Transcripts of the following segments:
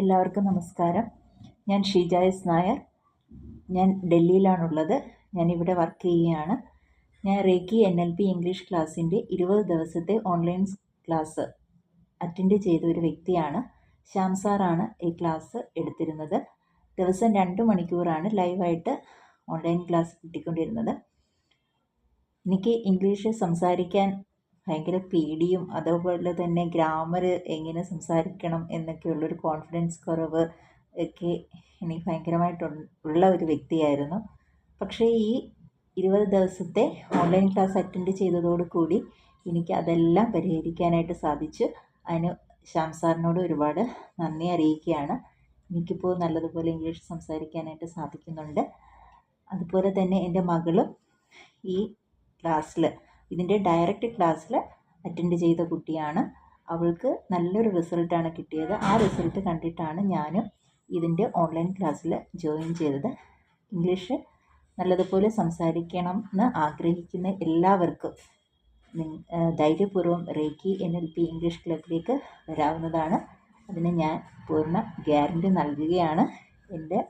എല്ലാവർക്കും നമസ്കാരം. ഞാൻ ഷീജ എസ് നായർ. ഞാൻ ഡൽഹിയിലാണുള്ളത്. ഞാനിവിടെ വർക്ക് ചെയ്യുകയാണ്. ഞാൻ റേക്കി NLP ഇംഗ്ലീഷ് ക്ലാസ്സിൻ്റെ 20 ദിവസത്തെ ഓൺലൈൻ ക്ലാസ് അറ്റൻഡ് ചെയ്ത ഒരു വ്യക്തിയാണ്. ശ്യാം സാറാണ് ഈ ക്ലാസ് എടുത്തിരുന്നത്. ദിവസം 2 മണിക്കൂറാണ് ലൈവായിട്ട് ഓൺലൈൻ ക്ലാസ് കിട്ടിക്കൊണ്ടിരുന്നത്. എനിക്ക് ഇംഗ്ലീഷ് സംസാരിക്കാൻ ഭയങ്കര പേടിയും അതേപോലെ തന്നെ ഗ്രാമർ എങ്ങനെ സംസാരിക്കണം എന്നൊക്കെയുള്ളൊരു കോൺഫിഡൻസ് കുറവ് ഒക്കെ എനിക്ക് ഭയങ്കരമായിട്ടുള്ള ഒരു വ്യക്തിയായിരുന്നു. പക്ഷേ ഈ 20 ദിവസത്തെ ഓൺലൈൻ ക്ലാസ് അറ്റൻഡ് ചെയ്തതോടുകൂടി എനിക്ക് അതെല്ലാം പരിഹരിക്കാനായിട്ട് സാധിച്ചു. അതിന് ശ്യാം സാറിനോട് ഒരുപാട് നന്ദി അറിയിക്കുകയാണ്. എനിക്കിപ്പോൾ നല്ലതുപോലെ ഇംഗ്ലീഷ് സംസാരിക്കാനായിട്ട് സാധിക്കുന്നുണ്ട്. അതുപോലെ തന്നെ എൻ്റെ മകളും ഈ ക്ലാസ്സിൽ ഇതിൻ്റെ ഡയറക്റ്റ് ക്ലാസ്സിൽ അറ്റൻഡ് ചെയ്ത കുട്ടിയാണ്. അവൾക്ക് നല്ലൊരു റിസൾട്ടാണ് കിട്ടിയത്. ആ റിസൾട്ട് കണ്ടിട്ടാണ് ഞാനും ഇതിൻ്റെ ഓൺലൈൻ ക്ലാസ്സിൽ ജോയിൻ ചെയ്തത്. ഇംഗ്ലീഷ് നല്ലതുപോലെ സംസാരിക്കണം എന്ന് ആഗ്രഹിക്കുന്ന എല്ലാവർക്കും ധൈര്യപൂർവ്വം റേക്കി NLP ഇംഗ്ലീഷ് ക്ലബിലേക്ക് വരാവുന്നതാണ്. അതിന് ഞാൻ പൂർണ്ണ ഗ്യാരണ്ടി നൽകുകയാണ്. എൻ്റെ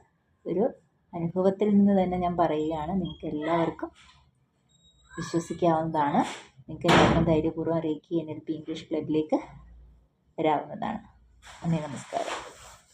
ഒരു അനുഭവത്തിൽ നിന്ന് തന്നെ ഞാൻ പറയുകയാണ്. നിങ്ങൾക്ക് എല്ലാവർക്കും വിശ്വസിക്കാവുന്നതാണ്. നിങ്ങൾക്ക് എല്ലാവർക്കും ധൈര്യപൂർവ്വം റേക്കി NLP ഇംഗ്ലീഷ് ക്ലബിലേക്ക് വരാവുന്നതാണ്. നന്ദി, നമസ്കാരം.